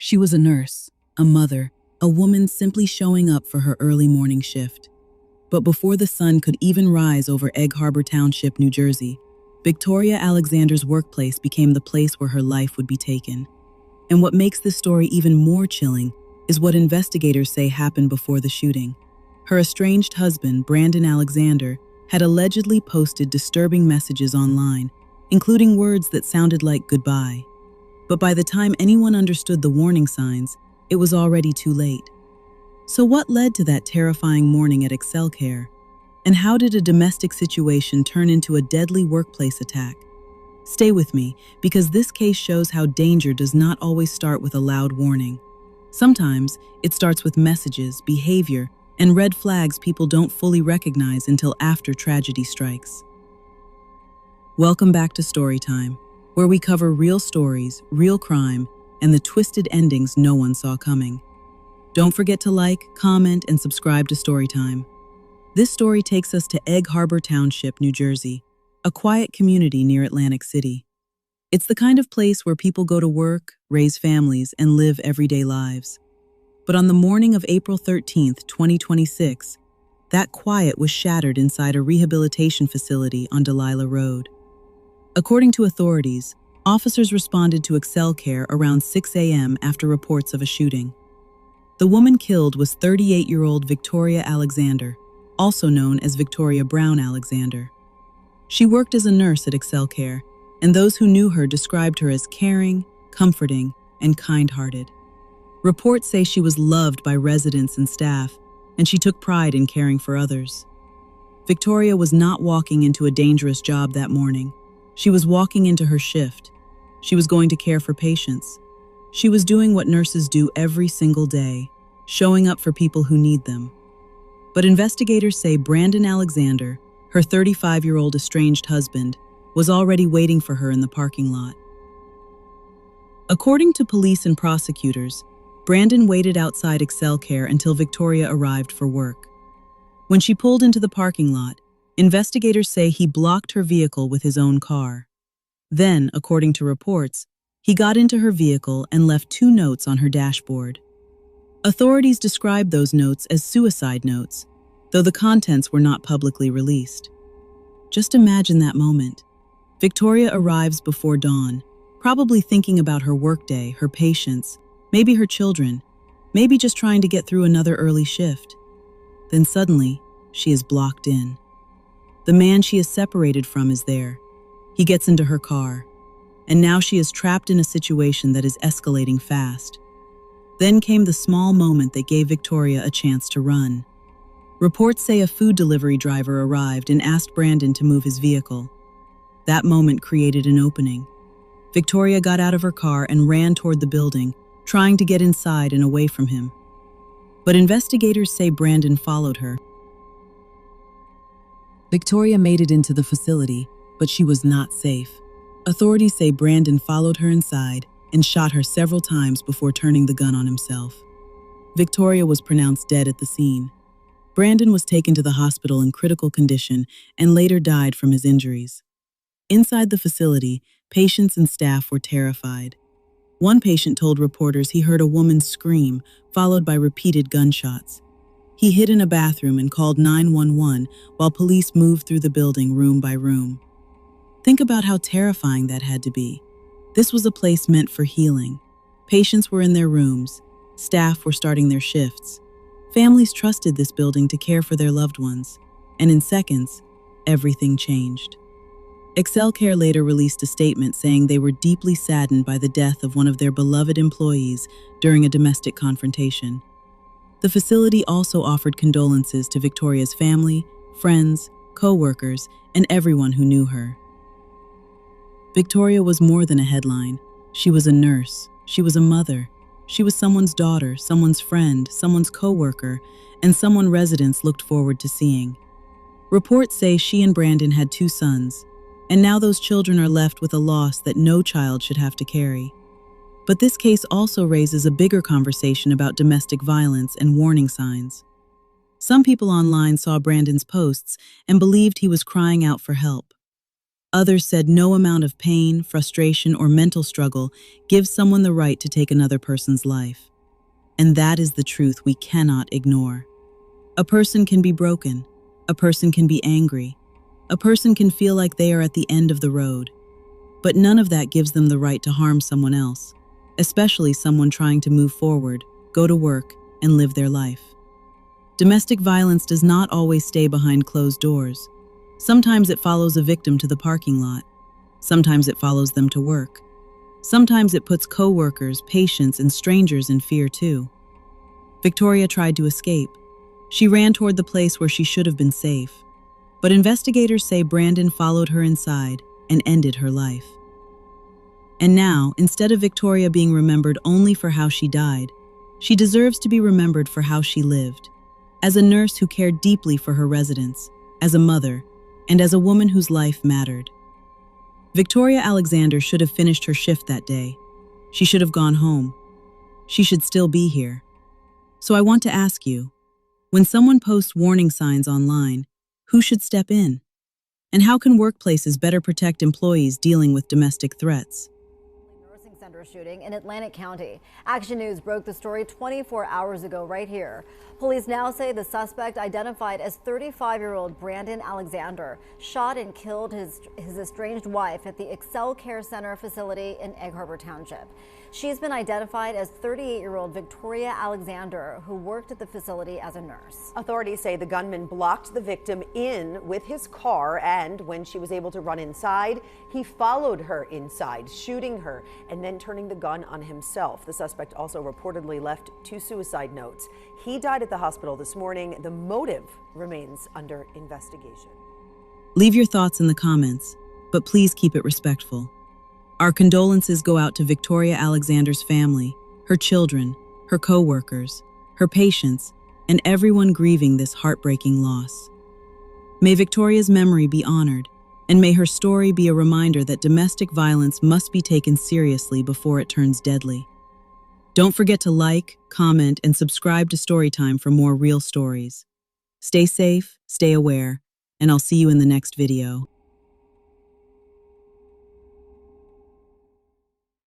She was a nurse, a mother, a woman simply showing up for her early morning shift. But before the sun could even rise over Egg Harbor Township, New Jersey, Victoria Alexander's workplace became the place where her life would be taken. And what makes this story even more chilling is what investigators say happened before the shooting. Her estranged husband, Brandon Alexander, had allegedly posted disturbing messages online, including words that sounded like goodbye. But by the time anyone understood the warning signs, it was already too late. So what led to that terrifying morning at ExcelCare? And how did a domestic situation turn into a deadly workplace attack? Stay with me, because this case shows how danger does not always start with a loud warning. Sometimes it starts with messages, behavior, and red flags people don't fully recognize until after tragedy strikes. Welcome back to Storytime, where we cover real stories, real crime, and the twisted endings no one saw coming. Don't forget to like, comment, and subscribe to Storytime. This story takes us to Egg Harbor Township, New Jersey, a quiet community near Atlantic City. It's the kind of place where people go to work, raise families, and live everyday lives. But on the morning of April 13th, 2026, that quiet was shattered inside a rehabilitation facility on Delilah Road. According to authorities, officers responded to ExcelCare around 6 a.m. after reports of a shooting. The woman killed was 38-year-old Victoria Alexander, also known as Victoria Brown Alexander. She worked as a nurse at ExcelCare, and those who knew her described her as caring, comforting, and kind-hearted. Reports say she was loved by residents and staff, and she took pride in caring for others. Victoria was not walking into a dangerous job that morning. She was walking into her shift. She was going to care for patients. She was doing what nurses do every single day, showing up for people who need them. But investigators say Brandon Alexander, her 35-year-old estranged husband, was already waiting for her in the parking lot. According to police and prosecutors, Brandon waited outside ExcelCare until Victoria arrived for work. When she pulled into the parking lot, investigators say he blocked her vehicle with his own car. Then, according to reports, he got into her vehicle and left 2 notes on her dashboard. Authorities described those notes as suicide notes, though the contents were not publicly released. Just imagine that moment. Victoria arrives before dawn, probably thinking about her workday, her patients, maybe her children, maybe just trying to get through another early shift. Then suddenly, she is blocked in. The man she is separated from is there. He gets into her car, and now she is trapped in a situation that is escalating fast. Then came the small moment that gave Victoria a chance to run. Reports say a food delivery driver arrived and asked Brandon to move his vehicle. That moment created an opening. Victoria got out of her car and ran toward the building, trying to get inside and away from him. But investigators say Brandon followed her. Victoria made it into the facility, but she was not safe. Authorities say Brandon followed her inside and shot her several times before turning the gun on himself. Victoria was pronounced dead at the scene. Brandon was taken to the hospital in critical condition and later died from his injuries. Inside the facility, patients and staff were terrified. One patient told reporters he heard a woman scream, followed by repeated gunshots. He hid in a bathroom and called 911 while police moved through the building room by room. Think about how terrifying that had to be. This was a place meant for healing. Patients were in their rooms. Staff were starting their shifts. Families trusted this building to care for their loved ones. And in seconds, everything changed. ExcelCare later released a statement saying they were deeply saddened by the death of one of their beloved employees during a domestic confrontation. The facility also offered condolences to Victoria's family, friends, co-workers, and everyone who knew her. Victoria was more than a headline. She was a nurse. She was a mother. She was someone's daughter, someone's friend, someone's co-worker, and someone residents looked forward to seeing. Reports say she and Brandon had 2 sons, and now those children are left with a loss that no child should have to carry. But this case also raises a bigger conversation about domestic violence and warning signs. Some people online saw Brandon's posts and believed he was crying out for help. Others said no amount of pain, frustration, or mental struggle gives someone the right to take another person's life. And that is the truth we cannot ignore. A person can be broken. A person can be angry. A person can feel like they are at the end of the road. But none of that gives them the right to harm someone else, especially someone trying to move forward, go to work, and live their life. Domestic violence does not always stay behind closed doors. Sometimes it follows a victim to the parking lot. Sometimes it follows them to work. Sometimes it puts co-workers, patients, and strangers in fear too. Victoria tried to escape. She ran toward the place where she should have been safe. But investigators say Brandon followed her inside and ended her life. And now, instead of Victoria being remembered only for how she died, she deserves to be remembered for how she lived, as a nurse who cared deeply for her residents, as a mother, and as a woman whose life mattered. Victoria Alexander should have finished her shift that day. She should have gone home. She should still be here. So I want to ask you, when someone posts warning signs online, who should step in? And how can workplaces better protect employees dealing with domestic threats? Nursing center shooting in Atlantic County. Action News broke the story 24 hours ago right here. Police now say the suspect, identified as 35-year-old Brandon Alexander, shot and killed his estranged wife at the ExcelCare Center facility in Egg Harbor Township. She's been identified as 38-year-old Victoria Alexander, who worked at the facility as a nurse. Authorities say the gunman blocked the victim in with his car, and when she was able to run inside, he followed her inside, shooting her and then turning the gun on himself. The suspect also reportedly left 2 suicide notes. He died at the hospital this morning. The motive remains under investigation. Leave your thoughts in the comments, but please keep it respectful. Our condolences go out to Victoria Alexander's family, her children, her co-workers, her patients, and everyone grieving this heartbreaking loss. May Victoria's memory be honored, and may her story be a reminder that domestic violence must be taken seriously before it turns deadly. Don't forget to like, comment, and subscribe to Storytime for more real stories. Stay safe, stay aware, and I'll see you in the next video.